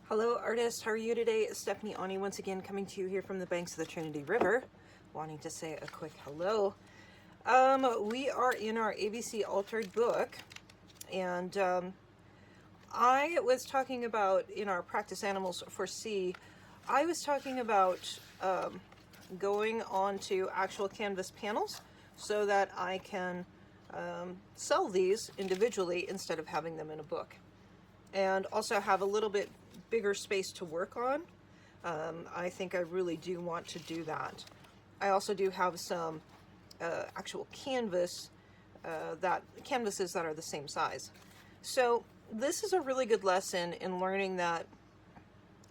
Hello artists, how are you today? It's Stephanie Aune once again coming to you here from the banks of the Trinity River, wanting to say a quick hello. We are in our ABC Altered book, and I was talking about in our Practice Animals for C, I was talking about going on to actual canvas panels so that I can sell these individually instead of having them in a book, and also have a little bit bigger space to work on. I think I really do want to do that. I also do have some actual canvases that are the same size. So this is a really good lesson in learning that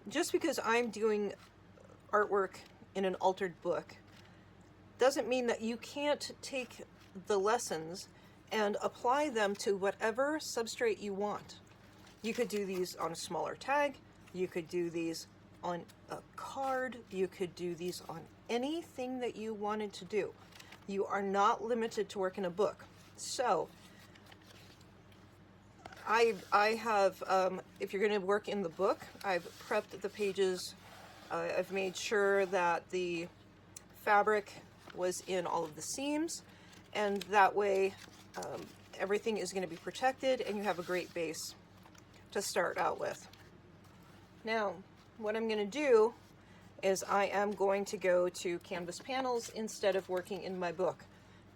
just because I'm doing artwork in an altered book doesn't mean that you can't take the lessons and apply them to whatever substrate you want. You could do these on a smaller tag, you could do these on a card, you could do these on anything that you wanted to do. You are not limited to work in a book. So I have, if you're going to work in the book, I've prepped the pages. I've made sure that the fabric was in all of the seams, and that way everything is going to be protected and you have a great base to start out with. Now, what I'm going to do is I am going to go to canvas panels instead of working in my book.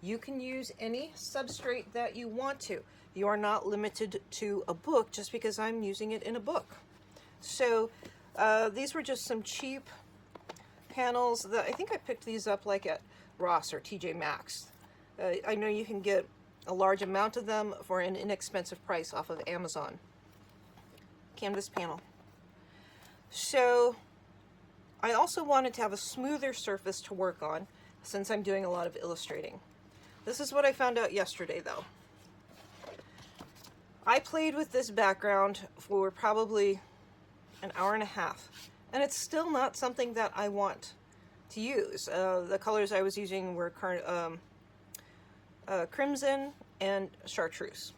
You can use any substrate that you want to. You are not limited to a book just because I'm using it in a book. So these were just some cheap panels that I think I picked these up like at Ross or TJ Maxx. I know you can get a large amount of them for an inexpensive price off of Amazon. Canvas panel. So I also wanted to have a smoother surface to work on since I'm doing a lot of illustrating. This is what I found out yesterday though. I played with this background for probably an hour and a half, and it's still not something that I want to use. The colors I was using were crimson and chartreuse.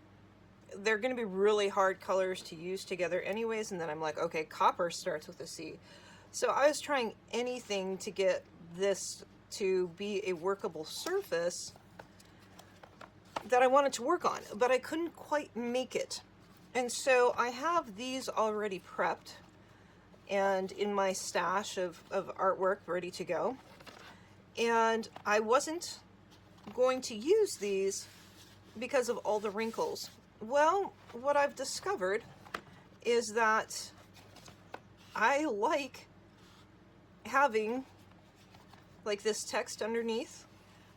They're going to be really hard colors to use together anyways, and then I'm like, okay, copper starts with a C. So I was trying anything to get this to be a workable surface that I wanted to work on, but I couldn't quite make it. And so I have these already prepped and in my stash of artwork ready to go. And I wasn't going to use these because of all the wrinkles. Well, what I've discovered is that I like having like this text underneath.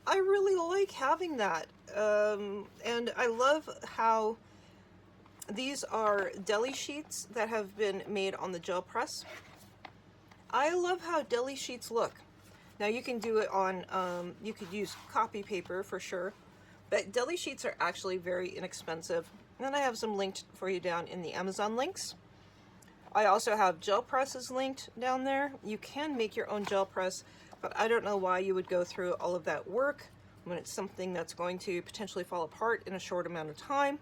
I really like having that. And I love how these are deli sheets that have been made on the gel press. I love how deli sheets look. Now you can do it on, you could use copy paper for sure, but deli sheets are actually very inexpensive. And I have some linked for you down in the Amazon links. I also have gel presses linked down there. You can make your own gel press, but I don't know why you would go through all of that work when it's something that's going to potentially fall apart in a short amount of time.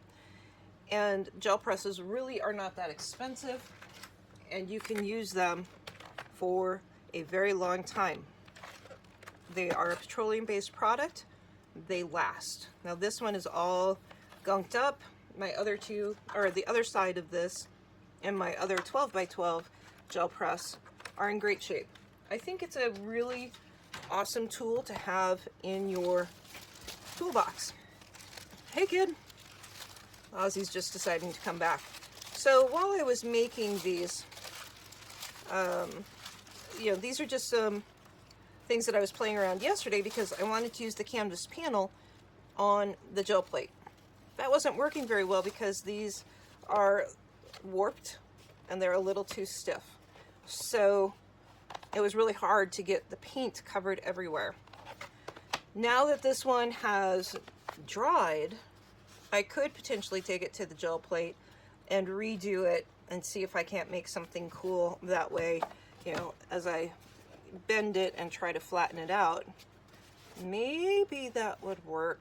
And gel presses really are not that expensive, and you can use them for a very long time. They are a petroleum-based product. They last. Now this one is all gunked up. My other two, or the other side of this, and my other 12 by 12 gel press are in great shape. I think it's a really awesome tool to have in your toolbox. Hey kid! Ozzy's just deciding to come back. So while I was making these, these are just some things that I was playing around yesterday because I wanted to use the canvas panel on the gel plate. That wasn't working very well because these are warped and they're a little too stiff. So it was really hard to get the paint covered everywhere. Now that this one has dried, I could potentially take it to the gel plate and redo it and see if I can't make something cool that way, as I bend it and try to flatten it out. Maybe that would work.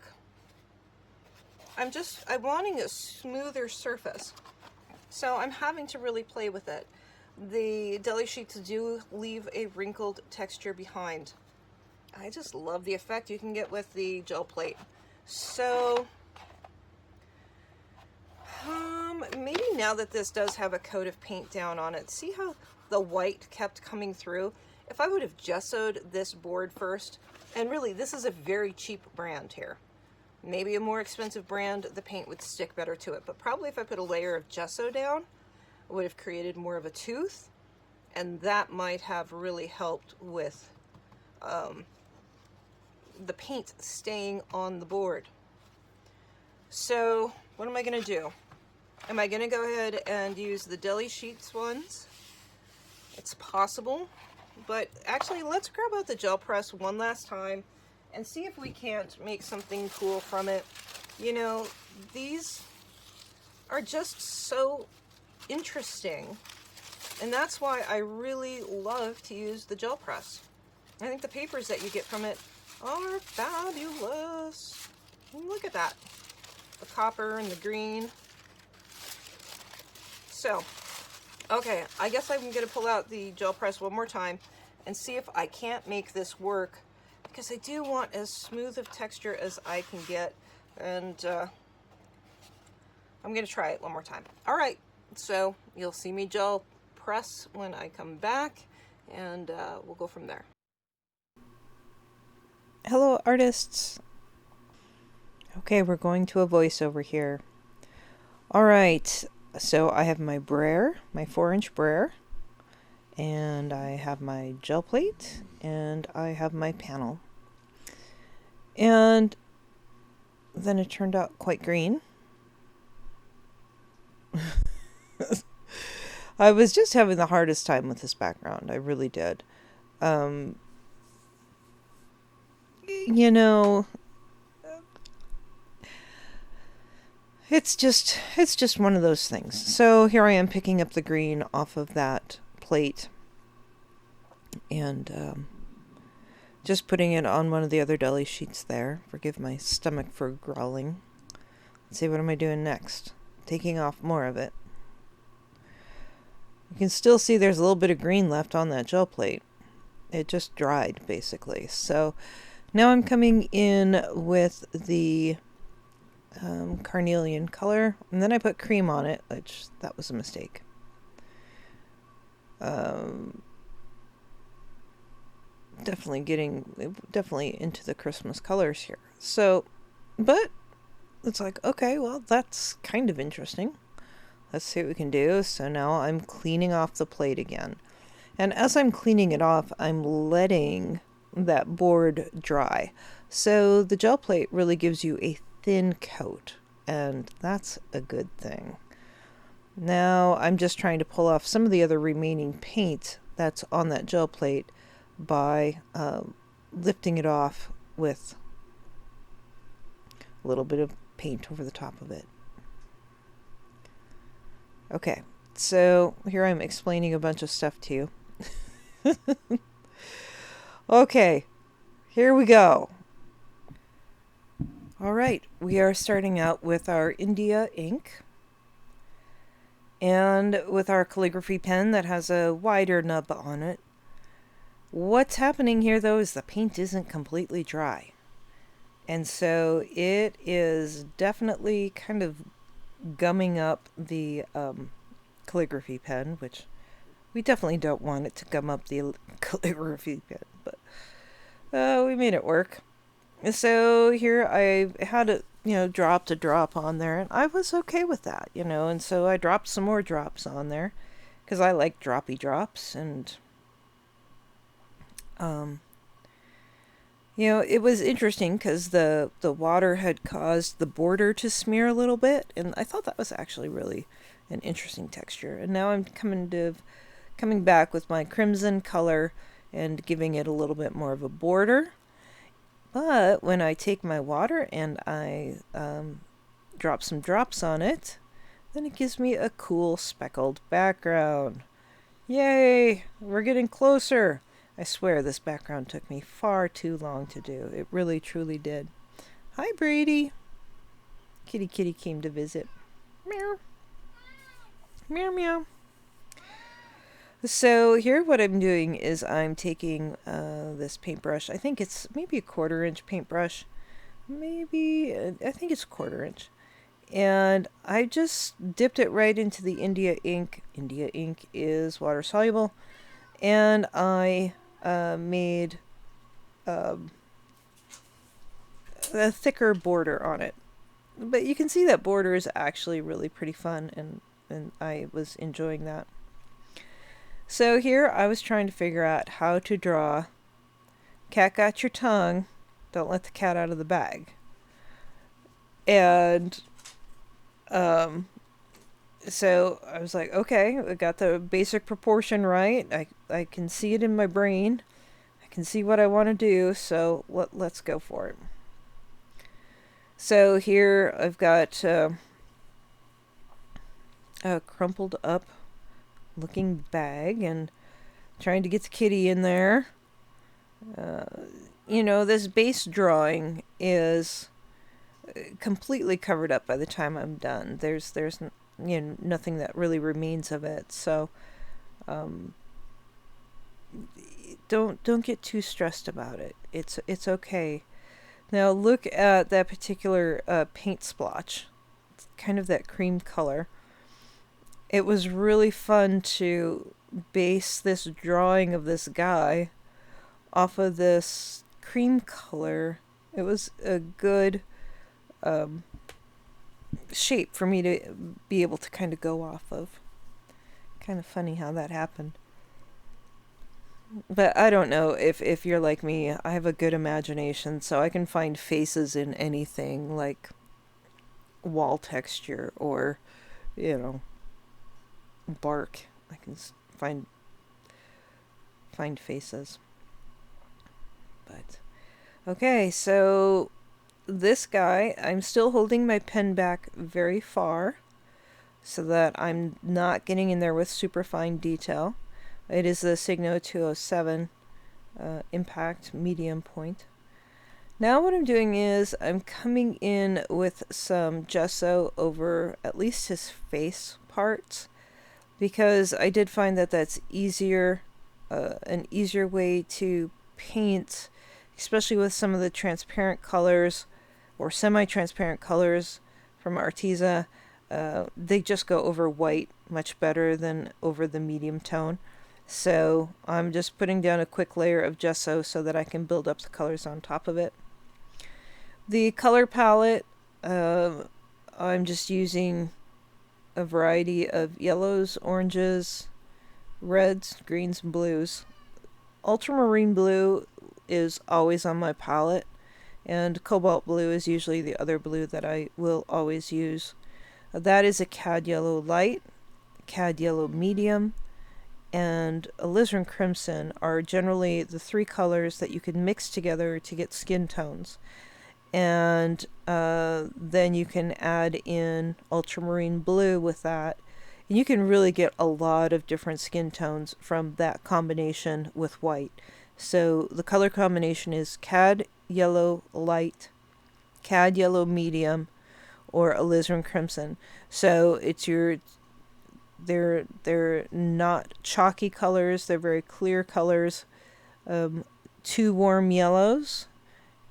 I'm wanting a smoother surface. So I'm having to really play with it. the deli sheets do leave a wrinkled texture behind. I just love the effect you can get with the gel plate. So, maybe now that this does have a coat of paint down on it, see how the white kept coming through? If I would have gessoed this board first, and really this is a very cheap brand here. Maybe a more expensive brand, the paint would stick better to it, but probably if I put a layer of gesso down, it would have created more of a tooth, and that might have really helped with the paint staying on the board. So what am I going to do? Am I going to go ahead and use the deli sheets ones? It's possible, but actually let's grab out the gel press one last time and see if we can't make something cool from it. You know, these are just so interesting, and that's why I really love to use the gel press. I think the papers that you get from it are fabulous. Look at that. The copper and the green. So, okay, I guess I'm going to pull out the gel press one more time and see if I can't make this work, because I do want as smooth of texture as I can get, and I'm going to try it one more time. All right, so you'll see me gel press when I come back, and we'll go from there. Hello, artists. Okay, we're going to a voiceover here. All right, so I have my brayer, my 4-inch brayer, and I have my gel plate, and I have my panel. And then it turned out quite green. I was just having the hardest time with this background. I really did. You know, it's just one of those things. So here I am picking up the green off of that plate and just putting it on one of the other deli sheets there. Forgive my stomach for growling. Let's see, what am I doing next? Taking off more of it. You can still see there's a little bit of green left on that gel plate. It just dried, basically. So now I'm coming in with the carnelian color, and then I put cream on it, which that was a mistake. Definitely into the Christmas colors here. So, but it's like, okay, well, that's kind of interesting. Let's see what we can do. So now I'm cleaning off the plate again. And as I'm cleaning it off, I'm letting that board dry. So the gel plate really gives you a thin coat, and that's a good thing. Now I'm just trying to pull off some of the other remaining paint that's on that gel plate by lifting it off with a little bit of paint over the top of it. Okay, so here I'm explaining a bunch of stuff to you. Okay, here we go. All right, we are starting out with our India ink and with our calligraphy pen that has a wider nub on it. What's happening here, though, is the paint isn't completely dry. And so it is definitely kind of gumming up the calligraphy pen, which we definitely don't want it to gum up the calligraphy pen, but we made it work. So here I had it, dropped a drop on there, and I was okay with that, and so I dropped some more drops on there because I like droppy drops, and it was interesting because the water had caused the border to smear a little bit, and I thought that was actually really an interesting texture. And now I'm coming back with my crimson color and giving it a little bit more of a border. But when I take my water and I drop some drops on it, then it gives me a cool speckled background. Yay! We're getting closer. I swear this background took me far too long to do. It really, truly did. Hi, Brady. Kitty came to visit. Meow. Meow, meow. So here what I'm doing is I'm taking this paintbrush. I think it's maybe a 1/4 inch paintbrush. Maybe, I think it's 1/4 inch. And I just dipped it right into the India ink. India ink is water soluble. And I made a thicker border on it. But you can see that border is actually really pretty fun, and I was enjoying that. So here I was trying to figure out how to draw cat got your tongue, don't let the cat out of the bag. And so I was like, okay, I got the basic proportion right. I can see it in my brain. I can see what I want to do, so let's go for it. So here I've got a crumpled up looking bag and trying to get the kitty in there. This base drawing is completely covered up by the time I'm done. There's nothing that really remains of it. So don't get too stressed about it. It's okay. Now look at that particular paint splotch. It's kind of that cream color. It was really fun to base this drawing of this guy off of this cream color. It was a good shape for me to be able to kind of go off of. Kind of funny how that happened. But I don't know if you're like me. I have a good imagination, so I can find faces in anything, like wall texture or, bark. I can find faces. But okay, so this guy, I'm still holding my pen back very far so that I'm not getting in there with super fine detail. It is the Signo 207 impact medium point. Now what I'm doing is I'm coming in with some gesso over at least his face parts, because I did find that that's easier, an easier way to paint, especially with some of the transparent colors or semi-transparent colors from Arteza. They just go over white much better than over the medium tone. So I'm just putting down a quick layer of gesso so that I can build up the colors on top of it. The color palette, I'm just using a variety of yellows, oranges, reds, greens, and blues. Ultramarine blue is always on my palette, and cobalt blue is usually the other blue that I will always use. That is a cad yellow light, cad yellow medium, and alizarin crimson are generally the three colors that you can mix together to get skin tones. And then you can add in ultramarine blue with that. And you can really get a lot of different skin tones from that combination with white. So the color combination is cad yellow light, cad yellow medium, or alizarin crimson. So it's they're not chalky colors, they're very clear colors. 2 warm yellows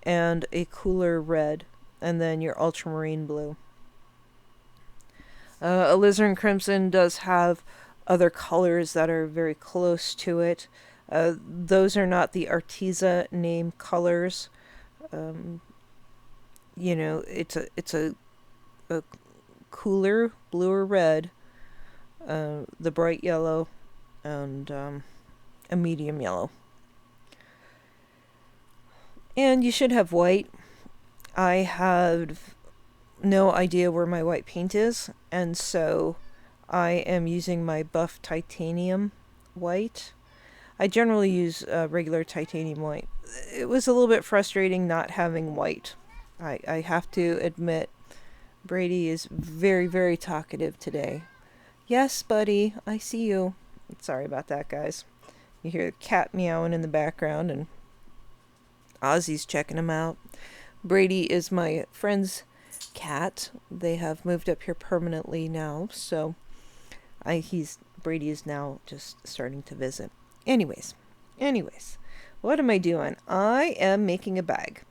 and a cooler red, and then your ultramarine blue. Alizarin crimson does have other colors that are very close to it. Those are not the Arteza name colors. It's a cooler blue or red, the bright yellow, and a medium yellow. And you should have white. I have no idea where my white paint is, and so I am using my buff titanium white. I generally use regular titanium white. It was a little bit frustrating not having white. I have to admit, Brady is very, very talkative today. Yes, buddy, I see you. Sorry about that, guys. You hear the cat meowing in the background, and Ozzy's checking him out. Brady is my friend's cat. They have moved up here permanently now, so he's Brady is now just starting to visit. Anyways, what am I doing? I am making a bag.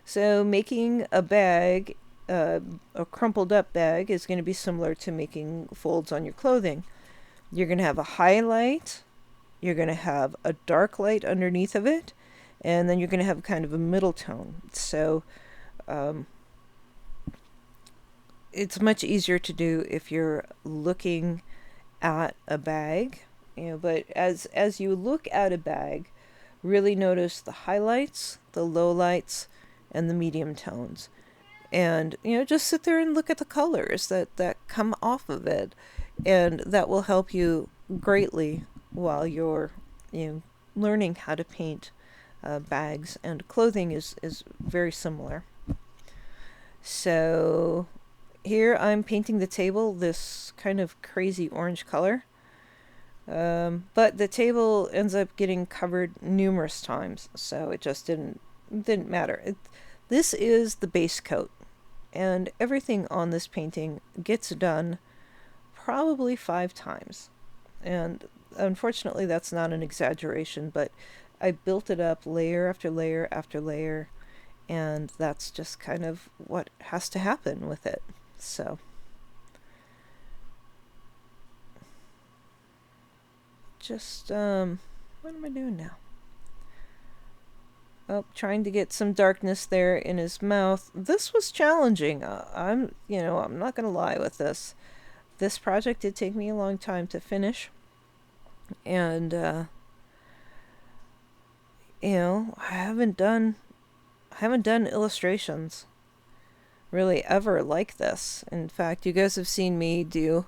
So making a bag, a crumpled up bag, is going to be similar to making folds on your clothing. You're going to have a highlight, you're going to have a dark light underneath of it, and then you're going to have kind of a middle tone. So it's much easier to do if you're looking at a bag, but as you look at a bag, really notice the highlights, the lowlights, and the medium tones. And just sit there and look at the colors that come off of it, and that will help you greatly while you're learning how to paint bags. And clothing is very similar. So here I'm painting the table this kind of crazy orange color, but the table ends up getting covered numerous times, so it just didn't matter. This is the base coat, and everything on this painting gets done probably 5 times. And unfortunately, that's not an exaggeration, but I built it up layer after layer after layer, and that's just kind of what has to happen with it. So just what am I doing now? Oh, trying to get some darkness there in his mouth. This was challenging. I'm not gonna lie with this. This project did take me a long time to finish, and I haven't done illustrations really ever like this. In fact, you guys have seen me do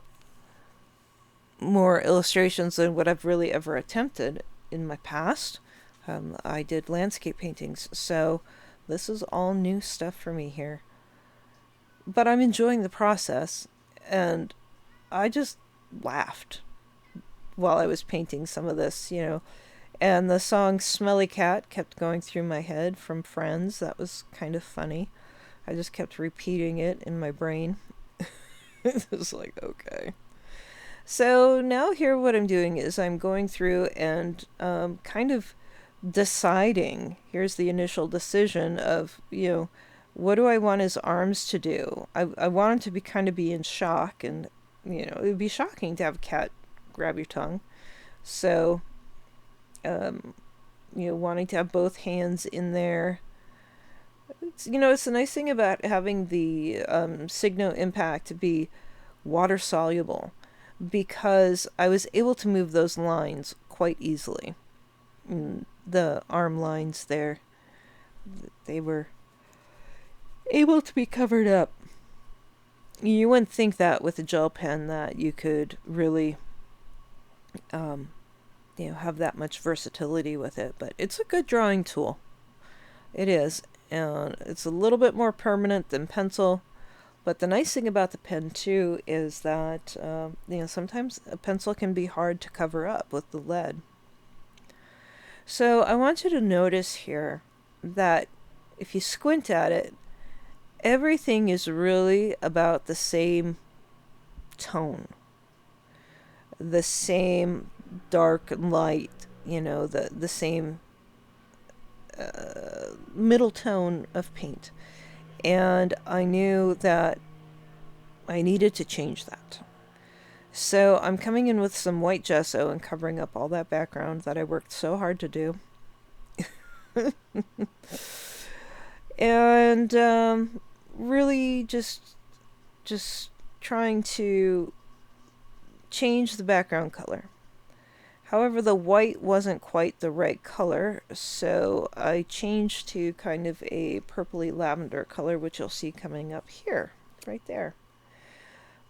more illustrations than what I've really ever attempted in my past. I did landscape paintings, so this is all new stuff for me here. But I'm enjoying the process, and I just laughed while I was painting some of this, And the song Smelly Cat kept going through my head from Friends. That was kind of funny. I just kept repeating it in my brain. It was like, okay. So now here what I'm doing is I'm going through and kind of deciding. Here's the initial decision of, what do I want his arms to do? I want him to be in shock, and, it would be shocking to have a cat grab your tongue. So, wanting to have both hands in there. It's the nice thing about having the Signo Impact be water soluble, because I was able to move those lines quite easily. The arm lines there, they were able to be covered up. You wouldn't think that with a gel pen that you could really have that much versatility with it, but it's a good drawing tool. It is, and it's a little bit more permanent than pencil. But the nice thing about the pen too is that sometimes a pencil can be hard to cover up with the lead. So I want you to notice here that if you squint at it, everything is really about the same tone, the same dark and light, the same middle tone of paint. And I knew that I needed to change that. So I'm coming in with some white gesso and covering up all that background that I worked so hard to do. And really just trying to change the background color. However, the white wasn't quite the right color, so I changed to kind of a purpley lavender color, which you'll see coming up here, right there.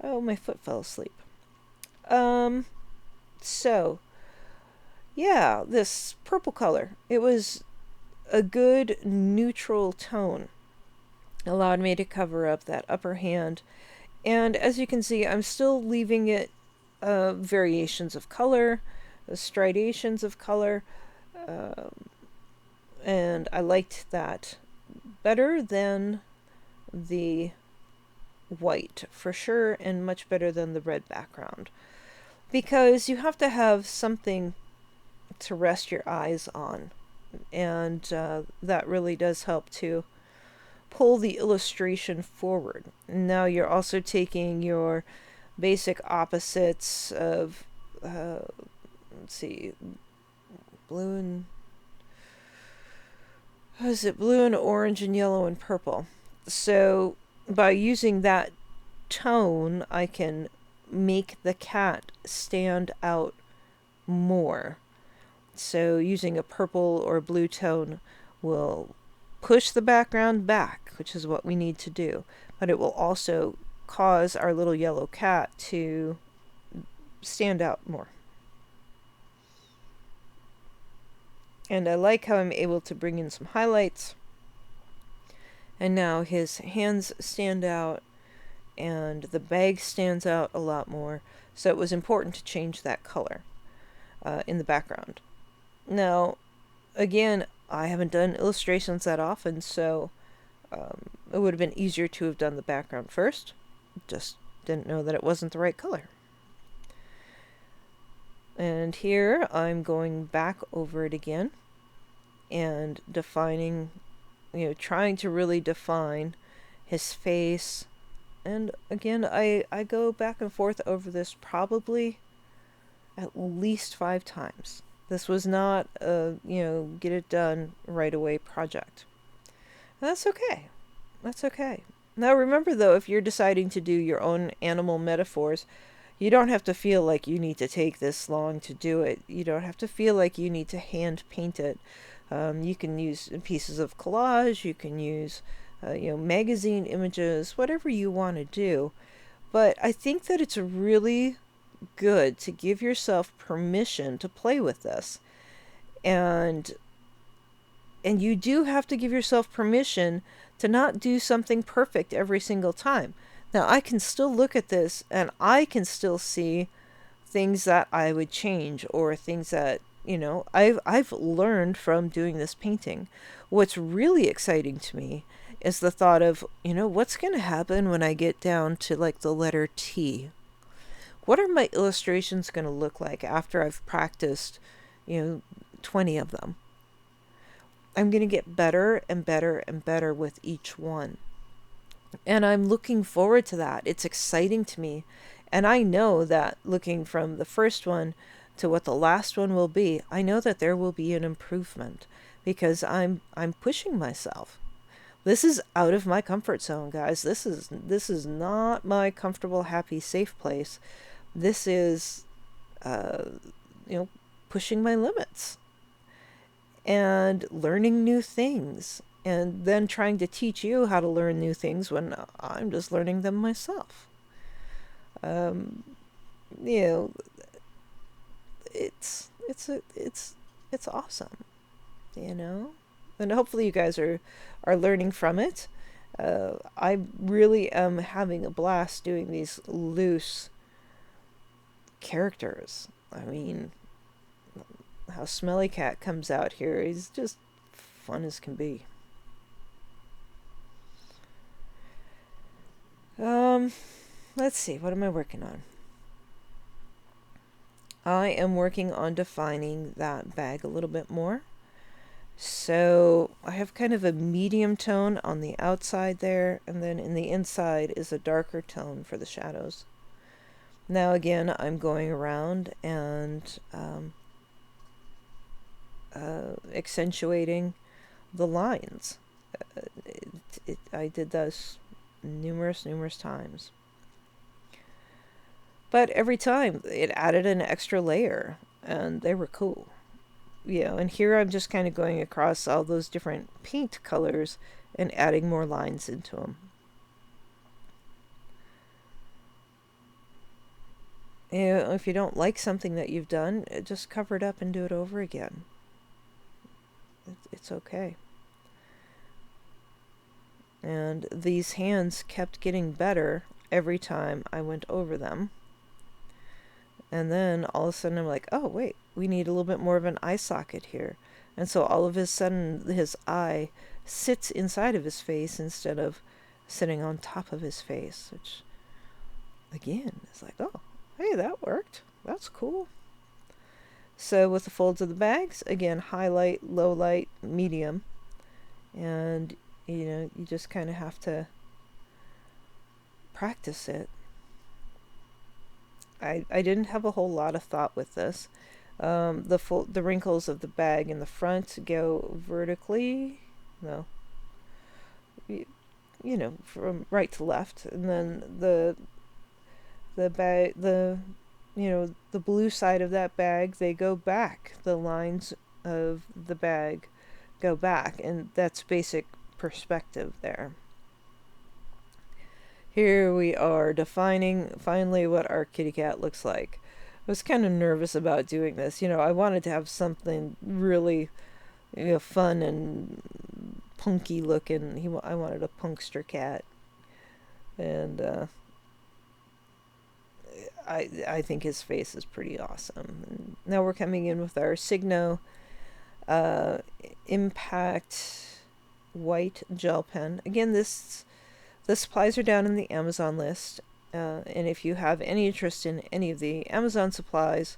Oh, my foot fell asleep. So, yeah, this purple color, it was a good neutral tone. Allowed me to cover up that upper hand. And as you can see, I'm still leaving it variations of color, striations of color, and I liked that better than the white for sure, and much better than the red background. because you have to have something to rest your eyes on. And that really does help to pull the illustration forward. Now you're also taking your basic opposites of, let's see, blue and, what is it, blue and orange and yellow and purple. So by using that tone, I can make the cat stand out more. So using a purple or blue tone will push the background back, which is what we need to do, but it will also cause our little yellow cat to stand out more. And I like how I'm able to bring in some highlights. And now his hands stand out and the bag stands out a lot more. So it was important to change that color in the background. Now, again, I haven't done illustrations that often, so it would have been easier to have done the background first. Just didn't know that it wasn't the right color. And here I'm going back over it again and defining, trying to really define his face. And again, I go back and forth over this probably at least 5 times. This was not a, get it done right away project. And that's okay. That's okay. Now remember though, if you're deciding to do your own animal metaphors, you don't have to feel like you need to take this long to do it. You don't have to feel like you need to hand paint it. You can use pieces of collage. You can use, magazine images, whatever you want to do. But I think that it's really good to give yourself permission to play with this. And you do have to give yourself permission to not do something perfect every single time. Now, I can still look at this and I can still see things that I would change or things that, I've learned from doing this painting. What's really exciting to me is the thought of, what's going to happen when I get down to like the letter T? What are my illustrations going to look like after I've practiced, 20 of them? I'm going to get better and better and better with each one. And I'm looking forward to that. It's exciting to me. And I know that looking from the first one to what the last one will be, I know that there will be an improvement because I'm pushing myself. This is out of my comfort zone, guys. This is not my comfortable, happy, safe place. This is pushing my limits and learning new things. And then trying to teach you how to learn new things when I'm just learning them myself. It's awesome, and hopefully you guys are learning from it. I really am having a blast doing these loose characters. I mean, how Smelly Cat comes out here is just fun as can be. Let's see, what am I working on? I am working on defining that bag a little bit more. So I have kind of a medium tone on the outside there, and then in the inside is a darker tone for the shadows. Now again, I'm going around and accentuating the lines. I did this numerous times. But every time it added an extra layer, and they were cool. And here I'm just kind of going across all those different paint colors and adding more lines into them. If you don't like something that you've done, just cover it up and do it over again. It's okay. And these hands kept getting better every time I went over them. And then all of a sudden I'm like, oh wait, we need a little bit more of an eye socket here. And so all of a sudden his eye sits inside of his face instead of sitting on top of his face, which again is like, oh, hey, that worked. That's cool. So with the folds of the bags, again, highlight, low light, medium. And, you just kind of have to practice it. I didn't have a whole lot of thought with this. The wrinkles of the bag in the front go vertically. No, from right to left, and then the bag the blue side of that bag, they go back. The lines of the bag go back, and that's basic perspective there. Here we are defining finally what our kitty cat looks like. I was kind of nervous about doing this. I wanted to have something really fun and punky looking. I wanted a punkster cat, and I think his face is pretty awesome. And now we're coming in with our Signo Impact White Gel Pen. Again, the supplies are down in the Amazon list, and if you have any interest in any of the Amazon supplies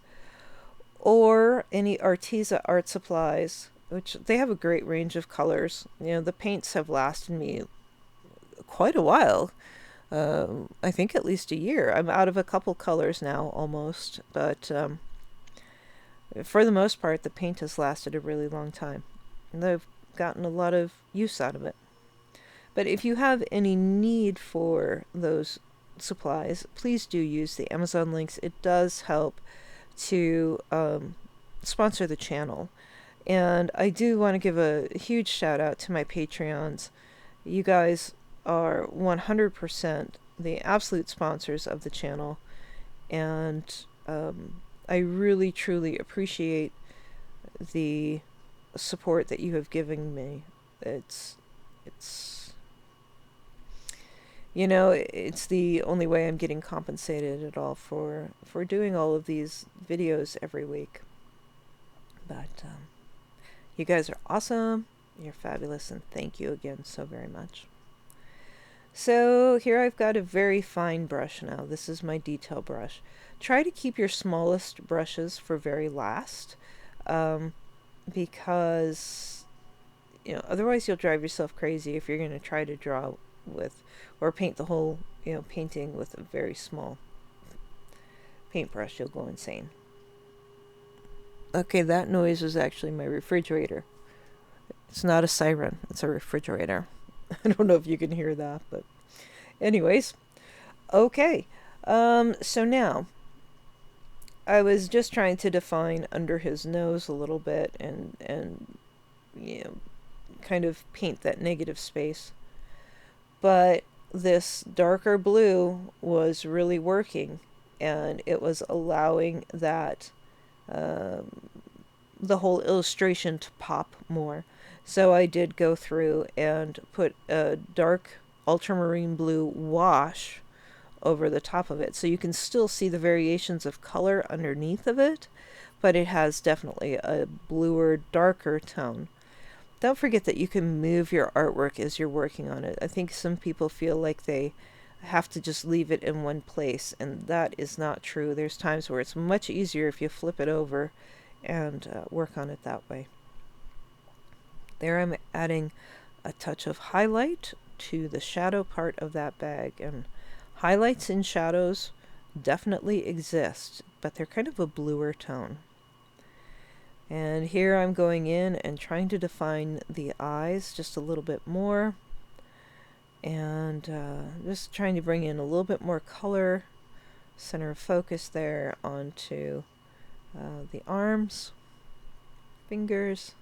or any Arteza art supplies, which they have a great range of colors. The paints have lasted me quite a while. I think at least a year. I'm out of a couple colors now almost, but for the most part, the paint has lasted a really long time, and I've gotten a lot of use out of it. But if you have any need for those supplies, please do use the Amazon links. It does help to sponsor the channel. And I do want to give a huge shout out to my Patreons. You guys are 100% the absolute sponsors of the channel. And I really, truly appreciate the support that you have given me. It's the only way I'm getting compensated at all for doing all of these videos every week. But you guys are awesome. You're fabulous, and thank you again so very much. So here I've got a very fine brush now. This is my detail brush. Try to keep your smallest brushes for very last, because otherwise you'll drive yourself crazy if you're going to try to draw with or paint the whole painting with a very small paintbrush. You'll go insane. Okay, that noise was actually my refrigerator. It's not a siren, it's a refrigerator. I don't know if you can hear that, but anyways. Okay, so now I was just trying to define under his nose a little bit and kind of paint that negative space. But this darker blue was really working, and it was allowing that the whole illustration to pop more. So I did go through and put a dark ultramarine blue wash over the top of it, so you can still see the variations of color underneath of it, but it has definitely a bluer, darker tone. Don't forget that you can move your artwork as you're working on it. I think some people feel like they have to just leave it in one place, and that is not true. There's times where it's much easier if you flip it over and work on it that way. There I'm adding a touch of highlight to the shadow part of that bag, and highlights and shadows definitely exist, but they're kind of a bluer tone. And here I'm going in and trying to define the eyes just a little bit more, and just trying to bring in a little bit more color, center of focus there onto the arms, fingers.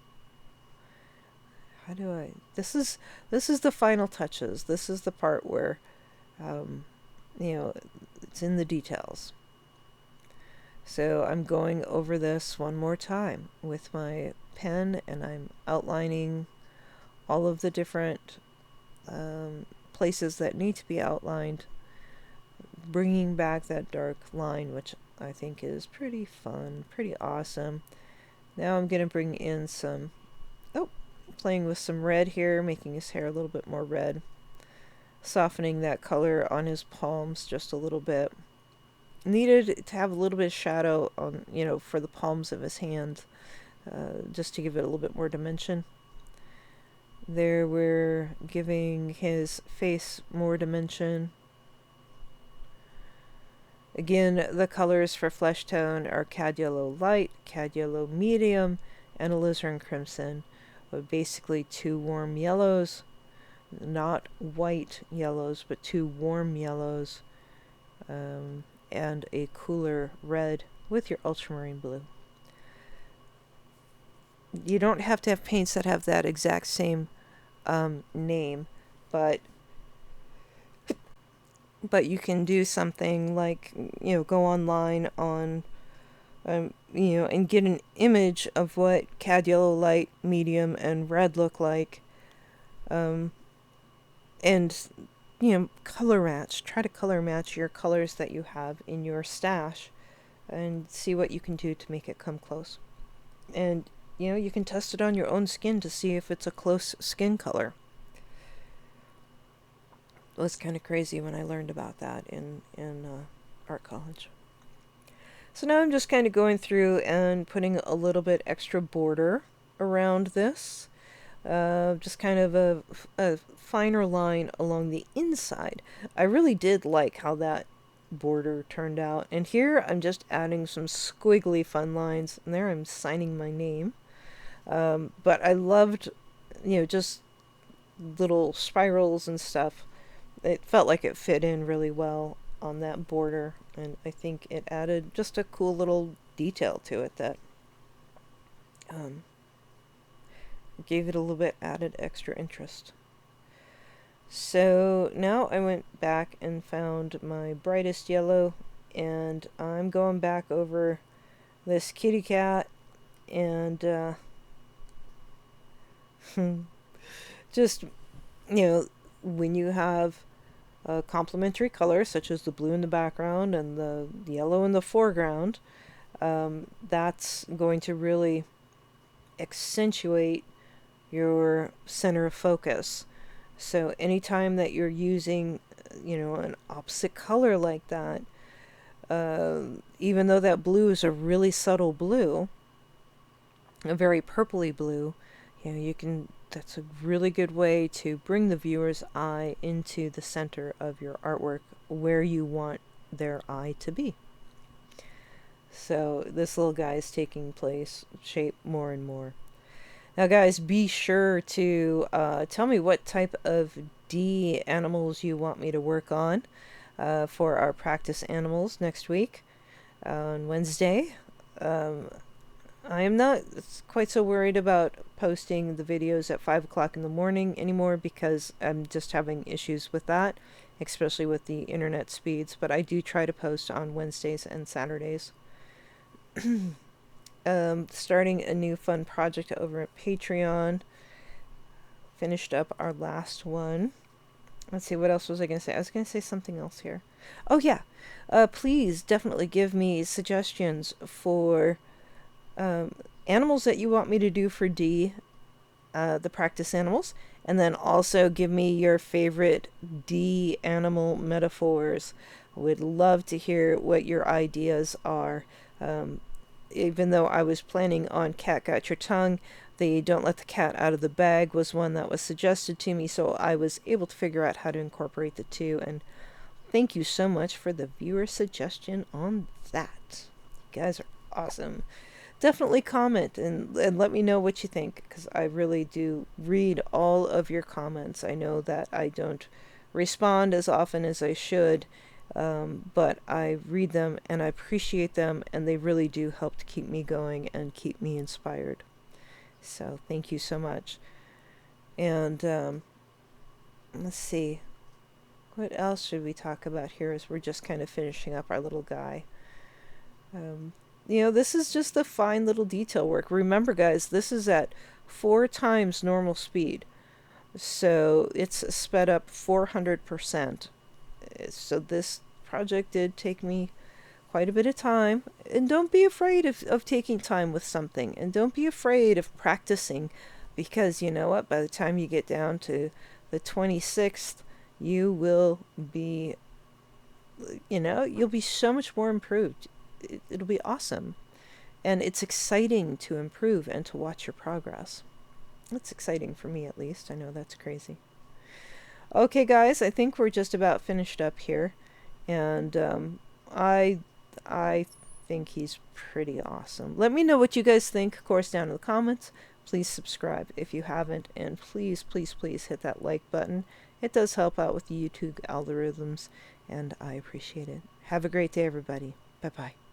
How do I? This is the final touches. This is the part where it's in the details. So I'm going over this one more time with my pen, and I'm outlining all of the different places that need to be outlined, bringing back that dark line, which I think is pretty fun, pretty awesome. Now I'm going to bring in some, playing with some red here, making his hair a little bit more red, softening that color on his palms just a little bit. needed to have a little bit of shadow on, for the palms of his hands, just to give it a little bit more dimension. There we're giving his face more dimension. Again, the colors for flesh tone are cad yellow light, cad yellow medium, and alizarin crimson. Basically 2 warm yellows, not white yellows, but 2 warm yellows, and a cooler red with your ultramarine blue. You don't have to have paints that have that exact same name, but you can do something like, go online on and get an image of what cad yellow light, medium, and red look like, and color match. Try to color match your colors that you have in your stash, and see what you can do to make it come close. And you can test it on your own skin to see if it's a close skin color. It was kind of crazy when I learned about that in art college. So now I'm just kind of going through and putting a little bit extra border around this. Just kind of a finer line along the inside. I really did like how that border turned out. And here I'm just adding some squiggly fun lines. And there I'm signing my name. But I loved, just little spirals and stuff. It felt like it fit in really well on that border, and I think it added just a cool little detail to it that gave it a little bit added extra interest. So now I went back and found my brightest yellow, and I'm going back over this kitty cat, and just, when you have a complementary color such as the blue in the background and the yellow in the foreground, that's going to really accentuate your center of focus. So anytime that you're using, an opposite color like that, even though that blue is a really subtle blue, a very purpley blue, that's a really good way to bring the viewer's eye into the center of your artwork where you want their eye to be. So this little guy is taking shape more and more. Now guys, be sure to tell me what type of D animals you want me to work on for our practice animals next week on Wednesday. I am not quite so worried about posting the videos at 5 o'clock in the morning anymore, because I'm just having issues with that, especially with the internet speeds, but I do try to post on Wednesdays and Saturdays. Starting a new fun project over at Patreon. Finished up our last one. Let's see, what else was I going to say? I was going to say something else here. Oh yeah, please definitely give me suggestions for animals that you want me to do for D, the practice animals, and then also give me your favorite D animal metaphors. Would love to hear what your ideas are. Even though I was planning on cat got your tongue, the don't let the cat out of the bag was one that was suggested to me, so I was able to figure out how to incorporate the two, and thank you so much for the viewer suggestion on that. You guys are awesome. Definitely comment and let me know what you think, because I really do read all of your comments. I know that I don't respond as often as I should, but I read them and I appreciate them, and they really do help to keep me going and keep me inspired. So thank you so much. And let's see, what else should we talk about here as we're just kind of finishing up our little guy. This is just a fine little detail work. Remember guys, this is at 4 times normal speed, so it's sped up 400%. So this project did take me quite a bit of time, and don't be afraid of taking time with something, and don't be afraid of practicing, because you know what, by the time you get down to the 26th, you will be you know, you'll be so much more improved. It'll be awesome. And it's exciting to improve and to watch your progress. It's exciting for me, at least. I know that's crazy. Okay, guys, I think we're just about finished up here. And I think he's pretty awesome. Let me know what you guys think, of course, down in the comments. Please subscribe if you haven't, and please, please, please hit that like button. It does help out with the YouTube algorithms, and I appreciate it. Have a great day, everybody. Bye-bye.